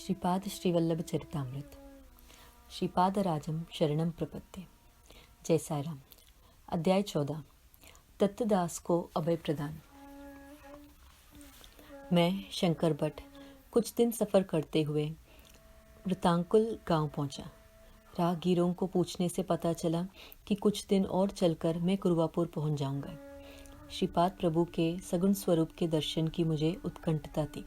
श्रीपाद श्रीवल्लभ चरितामृत। श्रीपाद राजम शरणम प्रपत्ति। जय साई राम। अध्याय 14। दत्तदास को अभय प्रदान। मैं शंकर भट्ट कुछ दिन सफ़र करते हुए वृतांकुल गांव पहुंचा। राहगीरों को पूछने से पता चला कि कुछ दिन और चलकर मैं कुरवापुर पहुंच जाऊंगा। श्रीपाद प्रभु के सगुण स्वरूप के दर्शन की मुझे उत्कंठता थी।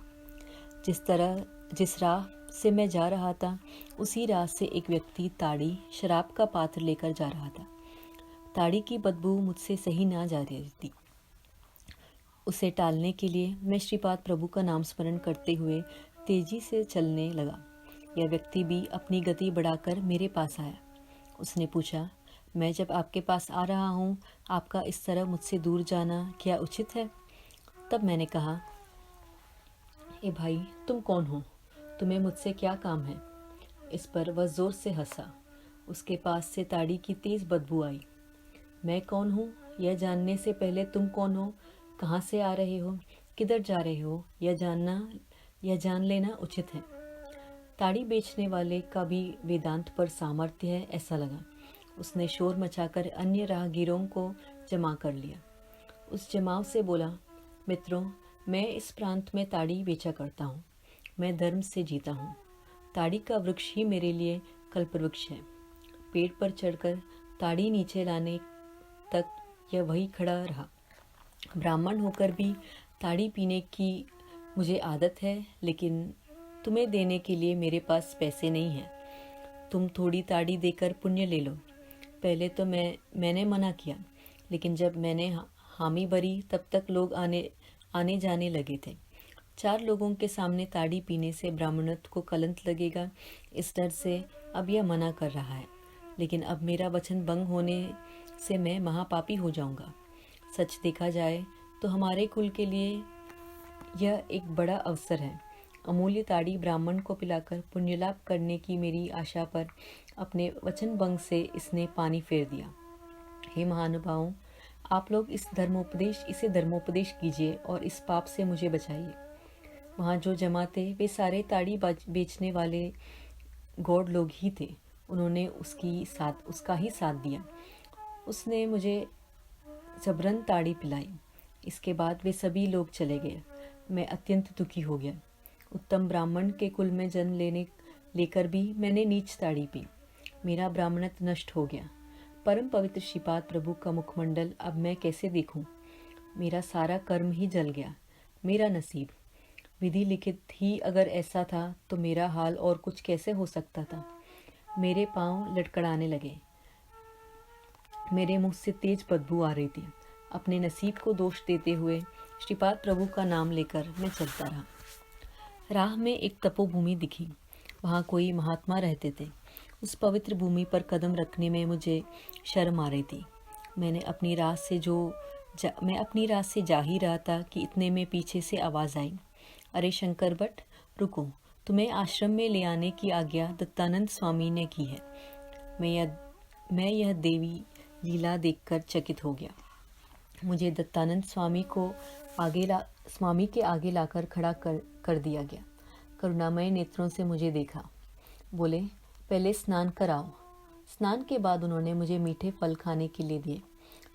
जिस राह से मैं जा रहा था उसी राह से एक व्यक्ति ताड़ी शराब का पात्र लेकर जा रहा था। ताड़ी की बदबू मुझसे सही ना जा रही थी। उसे टालने के लिए मैं श्रीपाद प्रभु का नाम स्मरण करते हुए तेजी से चलने लगा। यह व्यक्ति भी अपनी गति बढ़ाकर मेरे पास आया। उसने पूछा, मैं जब आपके पास आ रहा हूँ, आपका इस तरह मुझसे दूर जाना क्या उचित है? तब मैंने कहा, ए भाई, तुम कौन हो? तुम्हें मुझसे क्या काम है? इस पर वह जोर से हंसा। उसके पास से ताड़ी की तेज बदबू आई। मैं कौन हूँ यह जानने से पहले तुम कौन हो, कहाँ से आ रहे हो, किधर जा रहे हो, यह जान लेना उचित है। ताड़ी बेचने वाले का भी वेदांत पर सामर्थ्य है ऐसा लगा। उसने शोर मचाकर अन्य राहगीरों को जमा कर लिया। उस जमाव से बोला, मित्रों, मैं इस प्रांत में ताड़ी बेचा करता हूँ। मैं धर्म से जीता हूँ। ताड़ी का वृक्ष ही मेरे लिए कल्पवृक्ष है। पेड़ पर चढ़कर ताड़ी नीचे लाने तक यह वही खड़ा रहा। ब्राह्मण होकर भी ताड़ी पीने की मुझे आदत है, लेकिन तुम्हें देने के लिए मेरे पास पैसे नहीं हैं। तुम थोड़ी ताड़ी देकर पुण्य ले लो। पहले तो मैंने मना किया, लेकिन जब मैंने हामी भरी तब तक लोग आने जाने लगे थे। 4 लोगों के सामने ताड़ी पीने से ब्राह्मणत्व को कलंक लगेगा, इस डर से अब यह मना कर रहा है। लेकिन अब मेरा वचन भंग होने से मैं महापापी हो जाऊंगा। सच देखा जाए तो हमारे कुल के लिए यह एक बड़ा अवसर है। अमूल्य ताड़ी ब्राह्मण को पिलाकर पुण्यलाभ करने की मेरी आशा पर अपने वचन भंग से इसने पानी फेर दिया। हे महानुभावों, आप लोग इसे धर्मोपदेश कीजिए और इस पाप से मुझे बचाइए। वहाँ जो जमा थे वे सारे ताड़ी बेचने वाले गौड़ लोग ही थे। उन्होंने उसका ही साथ दिया। उसने मुझे जबरन ताड़ी पिलाई। इसके बाद वे सभी लोग चले गए। मैं अत्यंत दुखी हो गया। उत्तम ब्राह्मण के कुल में जन्म लेकर भी मैंने नीच ताड़ी पी। मेरा ब्राह्मणत्व नष्ट हो गया। परम पवित्र श्रीपाद प्रभु का मुखमंडल अब मैं कैसे देखूं? मेरा सारा कर्म ही जल गया। मेरा नसीब विधि लिखित ही अगर ऐसा था तो मेरा हाल और कुछ कैसे हो सकता था? मेरे पांव लटखड़ाने लगे। मेरे मुंह से तेज बदबू आ रही थी। अपने नसीब को दोष देते हुए श्रीपाद प्रभु का नाम लेकर मैं चलता रहा। राह में एक तपोभूमि दिखी। वहाँ कोई महात्मा रहते थे। उस पवित्र भूमि पर कदम रखने में मुझे शर्म आ रही थी। मैं अपनी राह से जा ही रहा था कि इतने में पीछे से आवाज़ आई, अरे शंकर भट्ट, रुको, तुम्हें आश्रम में ले आने की आज्ञा दत्तानंद स्वामी ने की है। मैं यह देवी लीला देखकर चकित हो गया। मुझे दत्तानंद स्वामी के आगे लाकर खड़ा कर दिया गया। करुणामय नेत्रों से मुझे देखा। बोले, पहले स्नान कराओ। स्नान के बाद उन्होंने मुझे मीठे फल खाने के लिए दिए।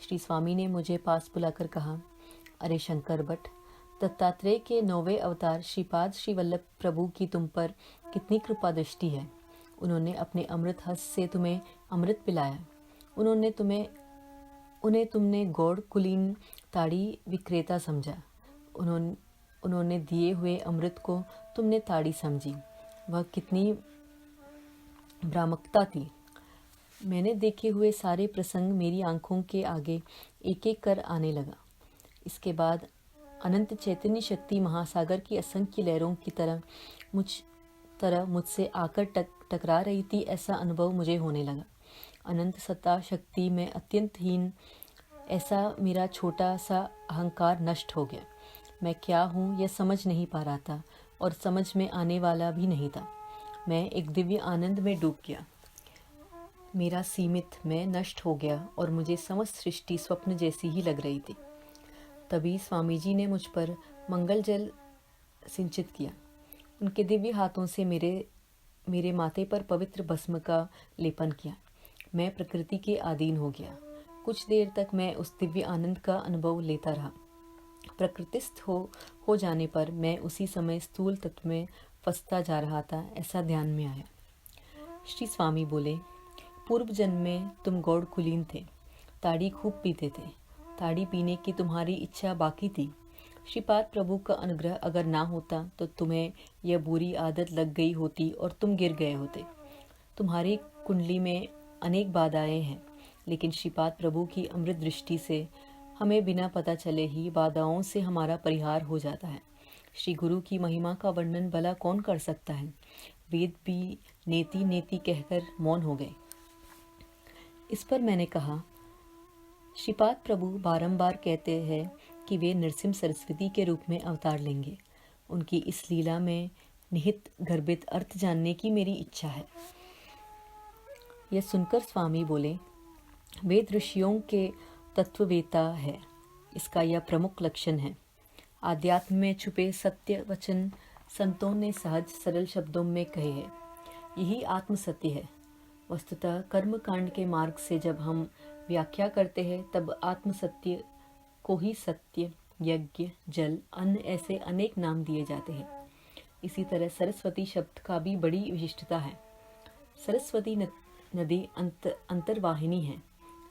श्री स्वामी ने मुझे पास बुलाकर कहा, अरे शंकर भट्ट, दत्तात्रेय के 9वें अवतार श्रीपाद श्रीवल्लभ प्रभु की तुम पर कितनी कृपा दृष्टि है। उन्होंने अपने अमृत हस्त से तुम्हें अमृत पिलाया। उन्हें तुमने गौड़ कुलीन ताड़ी विक्रेता समझा। उन्होंने दिए हुए अमृत को तुमने ताड़ी समझी। वह कितनी भ्रामकता थी। मैंने देखे हुए सारे प्रसंग मेरी आंखों के आगे एक एक कर आने लगा। इसके बाद अनंत चैतन्य शक्ति महासागर की असंख्य लहरों की तरह मुझसे आकर टकरा रही थी, ऐसा अनुभव मुझे होने लगा। अनंत सत्ता शक्ति में अत्यंत हीन ऐसा मेरा छोटा सा अहंकार नष्ट हो गया। मैं क्या हूँ यह समझ नहीं पा रहा था और समझ में आने वाला भी नहीं था। मैं एक दिव्य आनंद में डूब गया। मेरा सीमित मैं नष्ट हो गया और मुझे समस्त सृष्टि स्वप्न जैसी ही लग रही थी। तभी स्वामी जी ने मुझ पर मंगल जल सिंचित किया। उनके दिव्य हाथों से मेरे माथे पर पवित्र भस्म का लेपन किया। मैं प्रकृति के अधीन हो गया। कुछ देर तक मैं उस दिव्य आनंद का अनुभव लेता रहा। प्रकृतिस्थ हो जाने पर मैं उसी समय स्थूल तत्व में फंसता जा रहा था, ऐसा ध्यान में आया। श्री स्वामी बोले, पूर्व जन्म में तुम गौड़ कुलीन थे, ताड़ी खूब पीते थे। ताड़ी पीने की तुम्हारी इच्छा बाकी थी। श्रीपाद प्रभु का अनुग्रह अगर ना होता तो तुम्हें यह बुरी आदत लग गई होती और तुम गिर गए होते। तुम्हारी कुंडली में अनेक बाधाएं हैं, लेकिन श्रीपाद प्रभु की अमृत दृष्टि से हमें बिना पता चले ही बाधाओं से हमारा परिहार हो जाता है। श्री गुरु की महिमा का वर्णन भला कौन कर सकता है। वेद भी नेति नेति कहकर मौन हो गए। इस पर मैंने कहा, श्रीपाद प्रभु बारंबार कहते हैं कि वे नरसिम्हा सरस्वती के रूप में अवतार लेंगे। उनकी इस लीला में निहित गर्भित अर्थ जानने की मेरी इच्छा है। यह सुनकर स्वामी बोले, वेद ऋषियों के तत्ववेता है, इसका यह प्रमुख लक्षण है। आध्यात्म में छुपे सत्य वचन संतों ने सहज सरल शब्दों में कहे हैं। यही आत्म सत्य है। वस्तुतः कर्म कांड के मार्ग से जब हम व्याख्या करते हैं तब आत्म सत्य को ही सत्य, यज्ञ, जल, अन्न ऐसे अनेक नाम दिए जाते हैं। इसी तरह सरस्वती शब्द का भी बड़ी विशिष्टता है। सरस्वती नदी अंतर्वाहिनी है।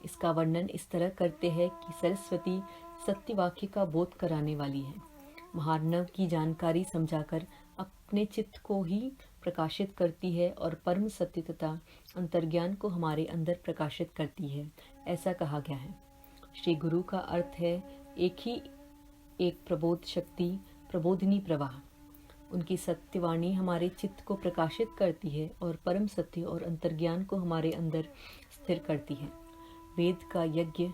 इसका वर्णन इस तरह करते हैं कि सरस्वती सत्य वाक्य का बोध कराने वाली है। महार्णव की जानकारी समझाकर अपने चित्त को ही प्रकाशित करती है और परम सत्य तथा अंतर्ज्ञान को हमारे अंदर प्रकाशित करती है, ऐसा कहा गया है। श्री गुरु का अर्थ है एक प्रबोध शक्ति, प्रबोधिनी प्रवाह। उनकी सत्यवाणी हमारे चित्त को प्रकाशित करती है और परम सत्य और अंतर्ज्ञान को हमारे अंदर स्थिर करती है। वेद का यज्ञ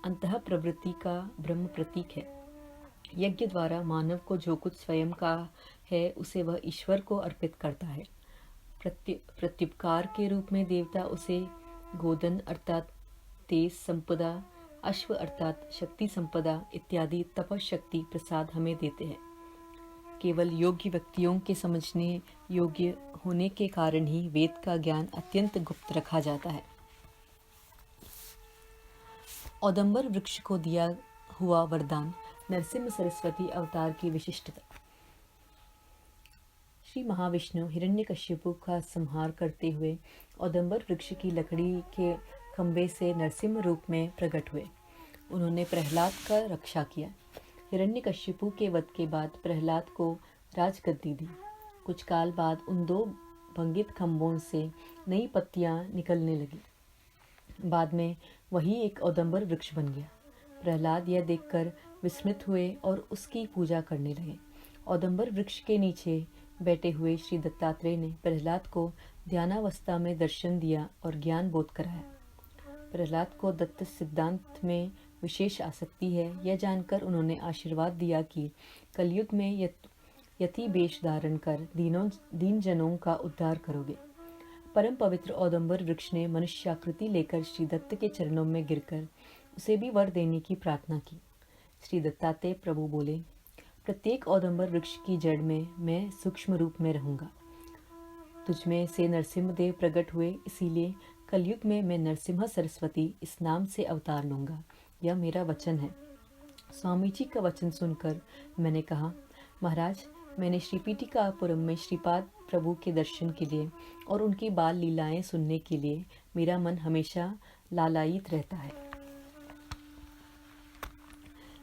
अंतः प्रवृत्ति का ब्रह्म प्रतीक है। यज्ञ द्वारा मानव को जो कुछ स्वयं का है उसे वह ईश्वर को अर्पित करता है। प्रत्युपकार के रूप में देवता उसे गोधन अर्थात तेज संपदा, अश्व अर्थात शक्ति संपदा इत्यादि तपशक्ति प्रसाद हमें देते हैं। केवल योग्य व्यक्तियों के समझने योग्य होने के कारण ही वेद का ज्ञान अत्यंत गुप्त रखा जाता है। औदंबर वृक्ष को दिया हुआ वरदान, नरसिम्हा सरस्वती अवतार की विशिष्टता। श्री महाविष्णु हिरण्यकश्यपु का संहार करते हुए औदंबर वृक्ष की लकड़ी के खंभे से नरसिम्हा रूप में प्रकट हुए। उन्होंने प्रहलाद का रक्षा किया। हिरण्यकश्यपु के वध के बाद प्रहलाद को राजगद्दी दी। कुछ काल बाद उन दो भंगित खंभों से नई पत्तियां निकलने लगी। बाद में वही एक औदंबर वृक्ष बन गया। प्रहलाद यह देखकर विस्मित हुए और उसकी पूजा करने लगे। औदंबर वृक्ष के नीचे बैठे हुए श्री दत्तात्रेय ने प्रहलाद को ध्यानावस्था में दर्शन दिया और ज्ञान बोध कराया। प्रहलाद को दत्त सिद्धांत में विशेष आसक्ति है, यह जानकर उन्होंने आशीर्वाद दिया कि कलयुग में यति वेश धारण कर दीन जनों का उद्धार करोगे। परम पवित्र औदंबर वृक्ष ने मनुष्याकृति लेकर श्री दत्त के चरणों में गिरकर उसे भी वर देने की प्रार्थना की। श्री दत्तात्रेय प्रभु बोले, प्रत्येक औदंबर वृक्ष की जड़ में मैं सूक्ष्म रूप में रहूंगा। तुझमें से नरसिम्हा देव प्रकट हुए, इसीलिए कलयुग में मैं नरसिम्हा सरस्वती इस नाम से अवतार लूंगा। यह मेरा वचन है। स्वामी जी का वचन सुनकर मैंने कहा, महाराज, मैंने श्री पीठिकापुरम में श्रीपाद प्रभु के दर्शन के लिए और उनकी बाल लीलाएं सुनने के लिए मेरा मन हमेशा लालायित रहता है।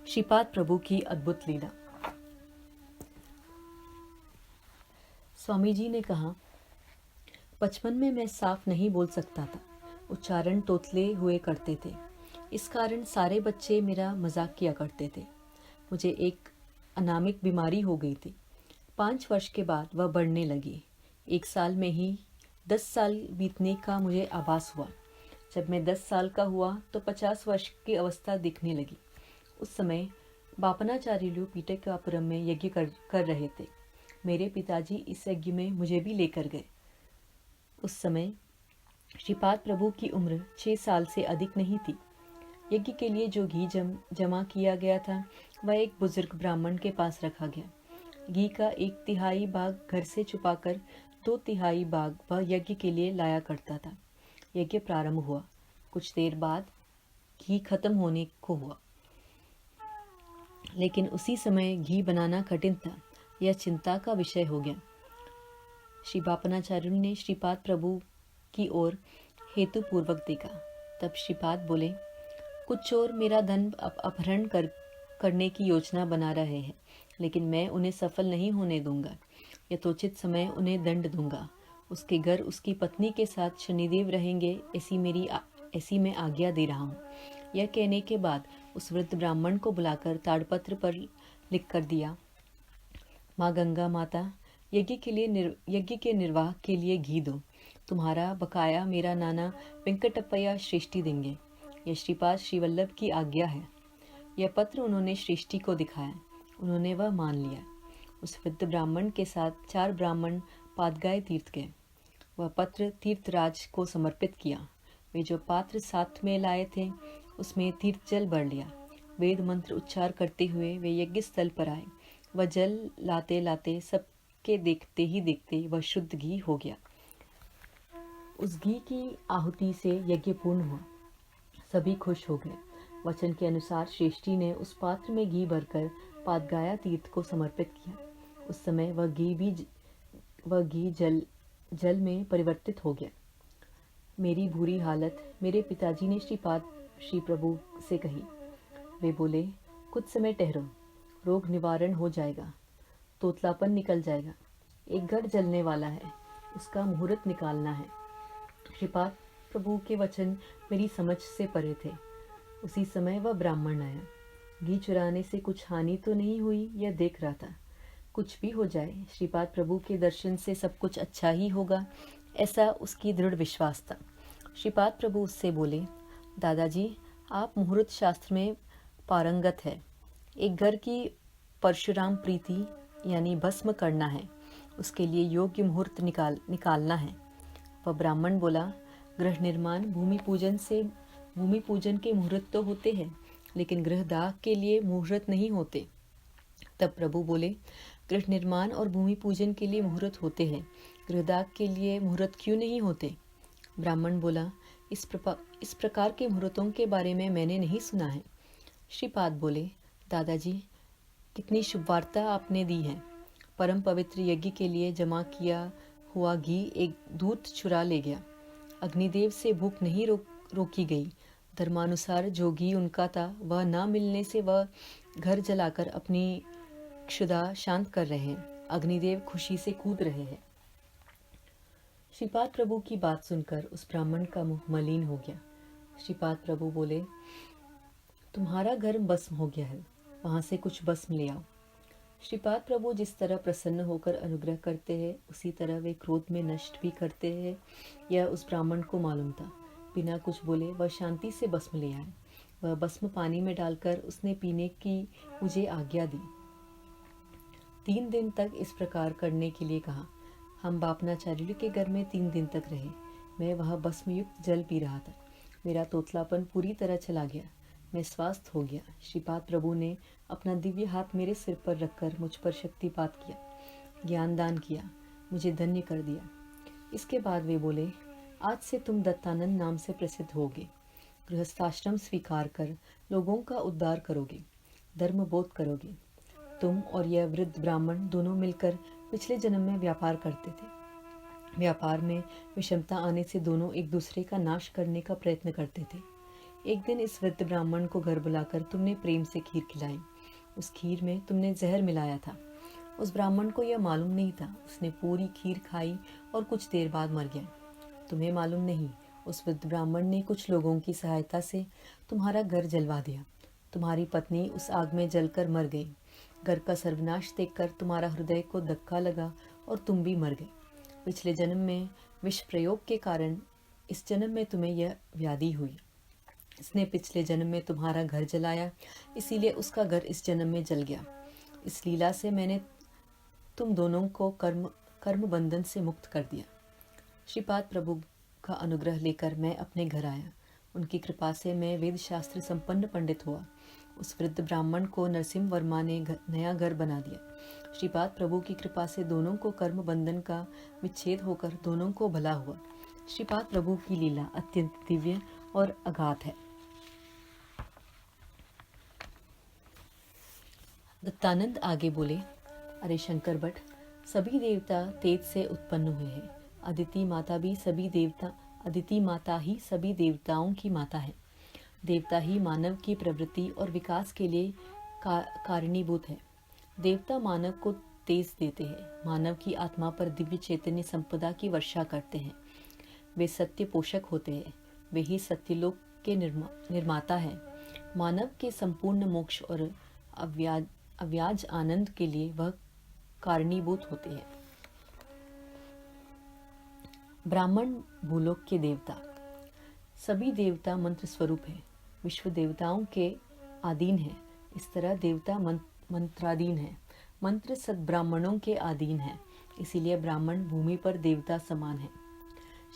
श्रीपाद प्रभु की अद्भुत लीला। स्वामी जी ने कहा, बचपन में मैं साफ नहीं बोल सकता था। उच्चारण तोतले हुए करते थे। इस कारण सारे बच्चे मेरा मजाक किया करते थे। मुझे एक अनामिक बीमारी हो गई थी। 5 वर्ष के बाद वह बढ़ने लगी। 1 साल में ही 10 साल बीतने का मुझे आभास हुआ। जब मैं 10 साल का हुआ तो 50 वर्ष की अवस्था दिखने लगी। उस समय बापनाचार्युलु पीठिकापुरम में यज्ञ कर रहे थे। मेरे पिताजी इस यज्ञ में मुझे भी लेकर गए। उस समय श्रीपाद प्रभु की उम्र 6 साल से अधिक नहीं थी। यज्ञ के लिए जो घी जमा किया गया था वह एक बुजुर्ग ब्राह्मण के पास रखा गया। घी का 1/3 भाग घर से छुपाकर 2/3 भाग वह यज्ञ के लिए लाया करता था। यज्ञ प्रारंभ हुआ। कुछ देर बाद घी खत्म होने को हुआ, लेकिन उसी समय घी बनाना कठिन था। यह चिंता का विषय हो गया। श्री बापनाचार्य ने श्रीपाद प्रभु की ओर हेतुपूर्वक देखा। तब श्रीपाद बोले, कुछ चोर मेरा धन अपहरण करने की योजना बना रहे हैं, लेकिन मैं उन्हें सफल नहीं होने दूंगा। यथोचित समय उन्हें दंड दूंगा। उसके घर उसकी पत्नी के साथ शनिदेव रहेंगे, ऐसी मैं आज्ञा दे रहा हूँ। यह कहने के बाद उस वृद्ध ब्राह्मण को बुलाकर ताड़पत्र पर लिख कर दिया, माँ गंगा माता, यज्ञ के निर्वाह के लिए घी दो। तुम्हारा बकाया मेरा नाना वेंकटप्पया श्रेष्ठी देंगे। यह श्रीपाद श्रीवल्लभ की आज्ञा है। यह पत्र उन्होंने श्रेष्ठी को दिखाया। उन्होंने वह मान लिया। उस वृद्ध ब्राह्मण के साथ 4 ब्राह्मण पादगाय तीर्थ गए। वह पत्र तीर्थराज को समर्पित किया। वे जो पात्र साथ में लाए थे उसमें तीर्थ जल भर लिया। वेद मंत्र उच्चार करते हुए वे यज्ञ स्थल पर आए। वह जल लाते लाते सबके देखते ही देखते वह शुद्ध घी हो गया। उस घी की आहुति से यज्ञ पूर्ण हुआ। सभी खुश हो गए। वचन के अनुसार श्रेष्ठी ने उस पात्र में घी भरकर पादगाया तीर्थ को समर्पित किया। उस समय वह घी जल में परिवर्तित हो गया। मेरी बुरी हालत मेरे पिताजी ने श्री प्रभु से कही। वे बोले, कुछ समय ठहरो, रोग निवारण हो जाएगा, तोतलापन निकल जाएगा। एक घर जलने वाला है, उसका मुहूर्त निकालना है। श्रीपाद प्रभु के वचन मेरी समझ से परे थे। उसी समय वह ब्राह्मण आया। घी चुराने से कुछ हानि तो नहीं हुई, यह देख रहा था। कुछ भी हो जाए, श्रीपाद प्रभु के दर्शन से सब कुछ अच्छा ही होगा, ऐसा उसकी दृढ़ विश्वास था। श्रीपाद प्रभु उससे बोले, दादाजी, आप मुहूर्त शास्त्र में पारंगत है। एक घर की परशुराम प्रीति यानी भस्म करना है, उसके लिए योग्य मुहूर्त निकालना है। वह ब्राह्मण बोला, गृह निर्माण भूमि पूजन के मुहूर्त तो होते हैं, लेकिन गृहदाह के लिए मुहूर्त नहीं होते। तब प्रभु बोले, गृह निर्माण और भूमि पूजन के लिए मुहूर्त होते हैं, गृहदाह के लिए मुहूर्त क्यों नहीं होते? ब्राह्मण बोला, इस प्रकार के मुहूर्तों के बारे में मैंने नहीं सुना है। श्रीपाद बोले, दादाजी, कितनी शुभ वार्ता आपने दी है। परम पवित्र यज्ञ के लिए जमा किया हुआ घी एक दूत चुरा ले गया। अग्निदेव से भूख नहीं रोकी गई। धर्मानुसार जो घी उनका था वह न मिलने से वह घर जलाकर अपनी क्षुधा शांत कर रहे हैं। अग्निदेव खुशी से कूद रहे हैं। श्रीपाद प्रभु की बात सुनकर उस ब्राह्मण का मुंह मलिन हो गया। श्रीपाद प्रभु बोले, तुम्हारा घर भस्म हो गया है, वहां से कुछ भस्म ले आओ। श्रीपाद प्रभु जिस तरह प्रसन्न होकर अनुग्रह करते हैं, उसी तरह वे क्रोध में नष्ट भी करते हैं। यह उस ब्राह्मण को मालूम था। बिना कुछ बोले वह शांति से भस्म ले आए। वह भस्म पानी में डालकर उसने पीने की मुझे आज्ञा दी। 3 दिन तक इस प्रकार करने के लिए कहा। हम बापनाचार्य के घर में 3 दिन तक रहे। मैं वह भस्मयुक्त जल पी रहा था। मेरा तोतलापन पूरी तरह चला गया। मैं स्वस्थ हो गया। श्रीपाद प्रभु ने अपना दिव्य हाथ मेरे सिर पर रखकर मुझ पर शक्तिपात किया, ज्ञान दान किया, मुझे धन्य कर दिया। इसके बाद वे बोले, आज से तुम दत्तानंद नाम से प्रसिद्ध होगे। गृहस्थाश्रम स्वीकार कर लोगों का उद्धार करोगे, धर्म बोध करोगे। तुम और यह वृद्ध ब्राह्मण दोनों मिलकर पिछले जन्म में व्यापार करते थे। व्यापार में विषमता आने से दोनों एक दूसरे का नाश करने का प्रयत्न करते थे। एक दिन इस वृद्ध ब्राह्मण को घर बुलाकर तुमने प्रेम से खीर खिलाई। उस खीर में तुमने जहर मिलाया था। उस ब्राह्मण को यह मालूम नहीं था। उसने पूरी खीर खाई और कुछ देर बाद मर गया। तुम्हें मालूम नहीं, उस वृद्ध ब्राह्मण ने कुछ लोगों की सहायता से तुम्हारा घर जलवा दिया। तुम्हारी पत्नी उस आग में जलकर मर गई। घर का सर्वनाश देखकर तुम्हारा हृदय को धक्का लगा और तुम भी मर गए। पिछले जन्म में विष प्रयोग के कारण इस जन्म में तुम्हें यह व्याधि हुई। इसने पिछले जन्म में तुम्हारा घर जलाया, इसीलिए उसका घर इस जन्म में जल गया। इस लीला से मैंने तुम दोनों को कर्म बंधन से मुक्त कर दिया। श्रीपाद प्रभु का अनुग्रह लेकर मैं अपने घर आया। उनकी कृपा से मैं वेद शास्त्र संपन्न पंडित हुआ। उस वृद्ध ब्राह्मण को नरसिंह वर्मा ने नया घर बना दिया। श्रीपाद प्रभु की कृपा से दोनों को कर्म बंधन का विच्छेद होकर दोनों को भला हुआ। श्रीपाद प्रभु की लीला अत्यंत दिव्य और अगाध है। दत्तानंद आगे बोले, अरे शंकर भट्ट, सभी देवता तेज से उत्पन्न हुए हैं। अदिति माता ही सभी देवताओं की माता है। देवता ही मानव की प्रवृत्ति और विकास के लिए कारणीभूत है। देवता मानव को तेज देते हैं, मानव की आत्मा पर दिव्य चैतन्य संपदा की वर्षा करते हैं। वे सत्य पोषक होते हैं, वे ही सत्यलोक के निर्माता हैं। मानव के संपूर्ण मोक्ष और अव्याज आनंद के लिए वह कारणीभूत होते हैं। ब्राह्मण भूलोक के देवता। सभी देवता मंत्र स्वरूप है, विश्व देवताओं के अधीन है। इस तरह देवता मंत्राधीन है, मंत्र सद्ब्राह्मणों के अधीन है। इसीलिए ब्राह्मण भूमि पर देवता समान है।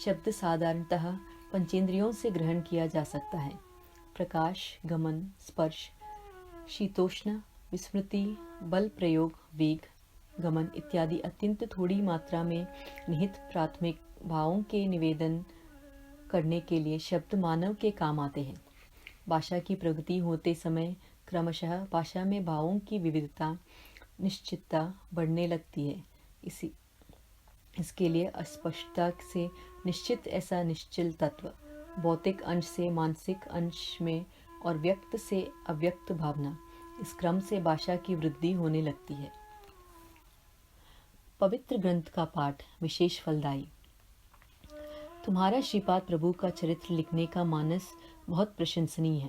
शब्द साधारणतः पंचेंद्रियों से ग्रहण किया जा सकता है। प्रकाश, गमन, स्पर्श, शीतोष्ण, विस्मृति, बल प्रयोग, वेग, गमन इत्यादि अत्यंत थोड़ी मात्रा में निहित प्राथमिक भावों के निवेदन करने के लिए शब्द मानव के काम आते हैं। भाषा की प्रगति होते समय क्रमशः भाषा में भावों की विविधता, निश्चितता बढ़ने लगती है। इसके लिए अस्पष्टता से निश्चित ऐसा निश्चल तत्व, भौतिक अंश से मानसिक अंश में और व्यक्त से अव्यक्त भावना, इस क्रम से भाषा की वृद्धि होने लगती है। पवित्र ग्रंथ का पाठ विशेष फलदायी। तुम्हारा श्रीपाद प्रभु का चरित्र लिखने का मानस बहुत प्रशंसनीय है।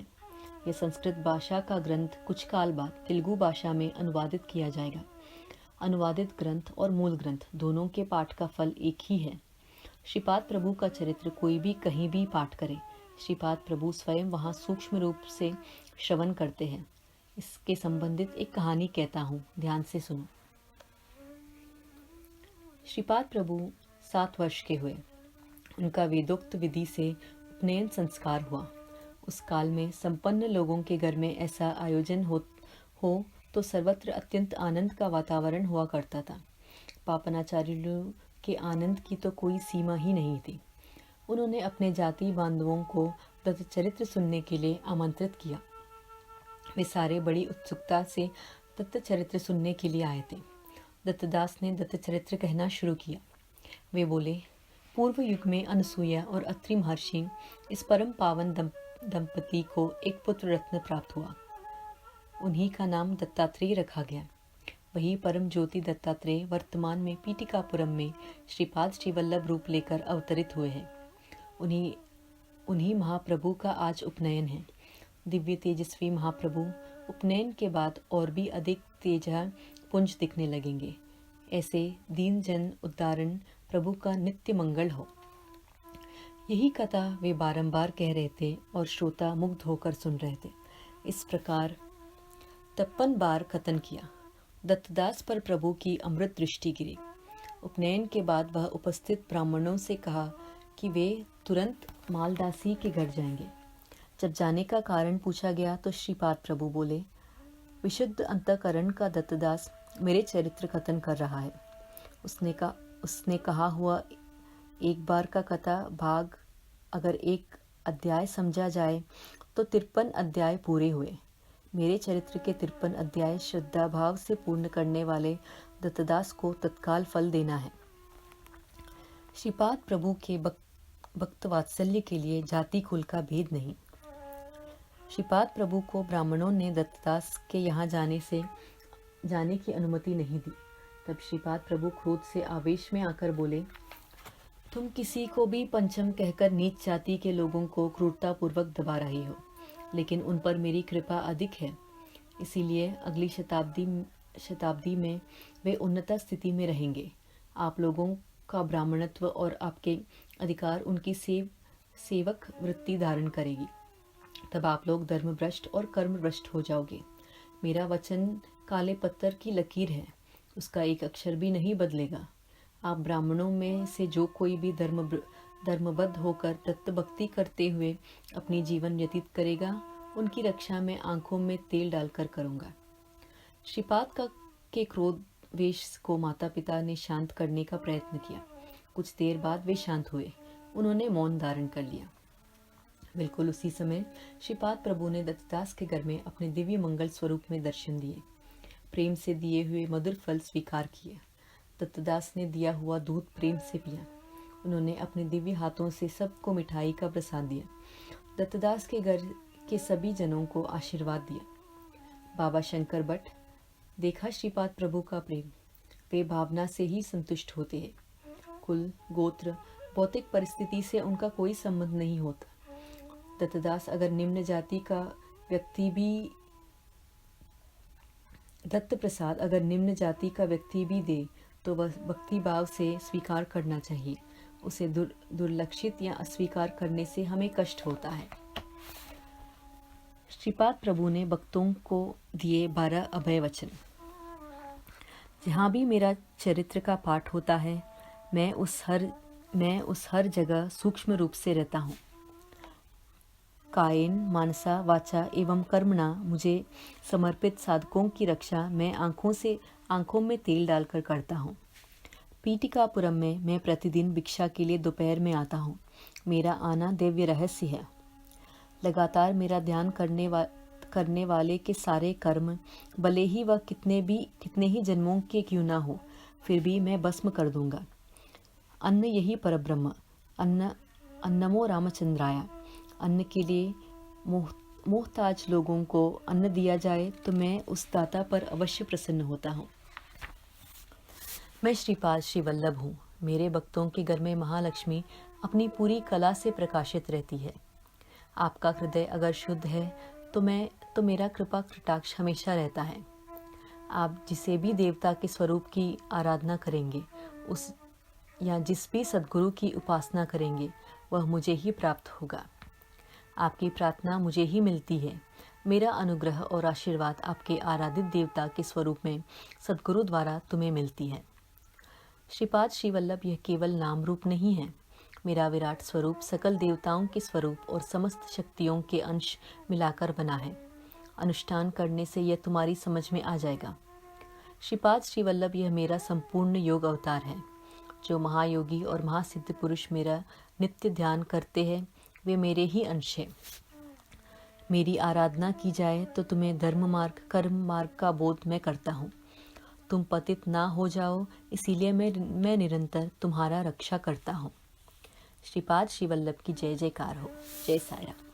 यह संस्कृत भाषा का ग्रंथ कुछ काल बाद तेलुगु भाषा में अनुवादित किया जाएगा। अनुवादित ग्रंथ और मूल ग्रंथ दोनों के पाठ का फल एक ही है। श्रीपाद प्रभु का चरित्र कोई भी कहीं भी पाठ करे, श्रीपाद प्रभु स्वयं वहाँ सूक्ष्म रूप से श्रवण करते हैं। इसके संबंधित एक कहानी कहता हूँ, ध्यान से सुनो। श्रीपाद प्रभु 7 वर्ष के हुए। उनका वेदोक्त विधि से उपनयन संस्कार हुआ। उस काल में संपन्न लोगों के घर में ऐसा आयोजन हो तो सर्वत्र अत्यंत आनंद का वातावरण हुआ करता था। पापनाचार्यों के आनंद की तो कोई सीमा ही नहीं थी। उन्होंने अपने जाति बांधवों को दत्तचरित्र सुनने के लिए आमंत्रित किया। वे सारे बड़ी उत्सुकता से दत्तचरित्र सुनने के लिए आए थे। दत्तदास ने दत्तचरित्र कहना शुरू किया। वे बोले, पूर्व युग में अनसुईया और अत्रि महर्षि इस परम पावन दंपति को एक पुत्र रत्न प्राप्त हुआ। उन्हीं का नाम दत्तात्रेय रखा गया। वही परम ज्योति दत्तात्रेय वर्तमान में पीटिकापुरम में श्रीपाद श्रीवल्लभ रूप लेकर अवतरित हुए हैं। उन्हीं महाप्रभु का आज उपनयन है। दिव्य तेजस्वी महाप्रभु उपनयन के बाद और भी अधिक तेजा पुंज दिखने लगेंगे। ऐसे दीन जन उद्धारण प्रभु का नित्य मंगल हो। यही कथा वे बारंबार कह रहे थे और श्रोता मुग्ध होकर सुन रहे थे। इस प्रकार 53 बार कथन किया। दत्तदास पर प्रभु की अमृत दृष्टि गिरी। उपनयन के बाद वह उपस्थित ब्राह्मणों से कहा कि वे तुरंत मालदासी के घर जाएंगे। जब जाने का कारण पूछा गया तो श्रीपाद प्रभु बोले, विशुद्ध अंतःकरण का दत्तदास मेरे चरित्र कथन कर रहा है। उसने कहा हुआ एक बार का कथा भाग अगर एक अध्याय समझा जाए तो 53 अध्याय पूरे हुए। मेरे चरित्र के 53 अध्याय श्रद्धा भाव से पूर्ण करने वाले दत्तदास को तत्काल फल देना है। श्रीपाद प्रभु के भक्त वात्सल्य के लिए जाति कुल का भेद नहीं। श्रीपाद प्रभु को ब्राह्मणों ने दत्तदास के यहाँ जाने की अनुमति नहीं दी। तब श्रीपाद प्रभु क्रोध से आवेश में आकर बोले, तुम किसी को भी पंचम कहकर नीच जाति के लोगों को क्रूरता पूर्वक दबा रही हो, लेकिन उन पर मेरी कृपा अधिक है। इसीलिए अगली शताब्दी में वे उन्नत स्थिति में रहेंगे। आप लोगों का ब्राह्मणत्व और आपके अधिकार उनकी सेवक वृत्ति धारण करेगी। तब आप लोग धर्मभ्रष्ट और कर्मभ्रष्ट हो जाओगे। मेरा वचन काले पत्थर की लकीर है, उसका एक अक्षर भी नहीं बदलेगा। आप ब्राह्मणों में से जो कोई भी धर्मबद्ध होकर दत्त भक्ति करते हुए अपनी जीवन व्यतीत करेगा, उनकी रक्षा मैं आंखों में तेल डालकर करूँगा। श्रीपाद के क्रोध वेश को माता पिता ने शांत करने का प्रयत्न किया। कुछ देर बाद वे शांत हुए। उन्होंने मौन धारण कर लिया। बिल्कुल उसी समय श्रीपाद प्रभु ने दत्तदास के घर में अपने दिव्य मंगल स्वरूप में दर्शन दिए। प्रेम से दिए हुए मधुर फल स्वीकार किए। दत्तदास ने दिया हुआ दूध प्रेम से पिया। उन्होंने अपने दिव्य हाथों से सबको मिठाई का प्रसाद दिया। दत्तदास के घर के सभी जनों को आशीर्वाद दिया। बाबा शंकर भट्ट, देखा श्रीपाद प्रभु का प्रेम, वे भावना से ही संतुष्ट होते हैं। कुल, गोत्र, भौतिक परिस्थिति से उनका कोई संबंध नहीं होता। दत्तदास अगर निम्न जाति का व्यक्ति भी दत्त प्रसाद अगर निम्न जाति का व्यक्ति भी दे तो वह भक्ति भाव से स्वीकार करना चाहिए। उसे दुर्लक्षित या अस्वीकार करने से हमें कष्ट होता है। श्रीपाद प्रभु ने भक्तों को दिए 12 अभय वचन। जहाँ भी मेरा चरित्र का पाठ होता है, मैं उस हर जगह सूक्ष्म रूप से रहता हूँ। कायेन, मानसा, वाचा एवं कर्मणा मुझे समर्पित साधकों की रक्षा मैं आंखों में तेल डालकर करता हूँ। पीटिकापुरम में मैं प्रतिदिन भिक्षा के लिए दोपहर में आता हूँ। मेरा आना दिव्य रहस्य है। लगातार मेरा ध्यान करने वाले के सारे कर्म, भले ही वह कितने ही जन्मों के क्यों ना हो, फिर भी मैं भस्म कर दूंगा। अन्न यही परब्रह्म, अन्नमो रामचंद्राया। अन्न के लिए मोहताज लोगों को अन्न दिया जाए तो मैं उस दाता पर अवश्य प्रसन्न होता हूँ। मैं श्रीपाद श्री वल्लभ हूँ। मेरे भक्तों के घर में महालक्ष्मी अपनी पूरी कला से प्रकाशित रहती है। आपका हृदय अगर शुद्ध है तो मेरा कृपा कटाक्ष हमेशा रहता है। आप जिसे भी देवता के स्वरूप की आराधना करेंगे या जिस भी सद्गुरु की उपासना करेंगे, वह मुझे ही प्राप्त होगा। आपकी प्रार्थना मुझे ही मिलती है। मेरा अनुग्रह और आशीर्वाद आपके आराधित देवता के स्वरूप में सद्गुरु द्वारा तुम्हें मिलती है। श्रीपाद श्री वल्लभ यह केवल नाम रूप नहीं है। मेरा विराट स्वरूप सकल देवताओं के स्वरूप और समस्त शक्तियों के अंश मिलाकर बना है। अनुष्ठान करने से यह तुम्हारी समझ में आ जाएगा। श्रीपाद श्री वल्लभ यह मेरा संपूर्ण योग अवतार है। जो महायोगी और महासिद्ध पुरुष मेरा नित्य ध्यान करते हैं, वे मेरे ही अंश हैं। मेरी आराधना की जाए तो तुम्हें धर्म मार्ग, कर्म मार्ग का बोध मैं करता हूँ। तुम पतित ना हो जाओ, इसीलिए मैं निरंतर तुम्हारा रक्षा करता हूँ। श्रीपाद श्री वल्लभ की जय जयकार हो। जय साईं राम।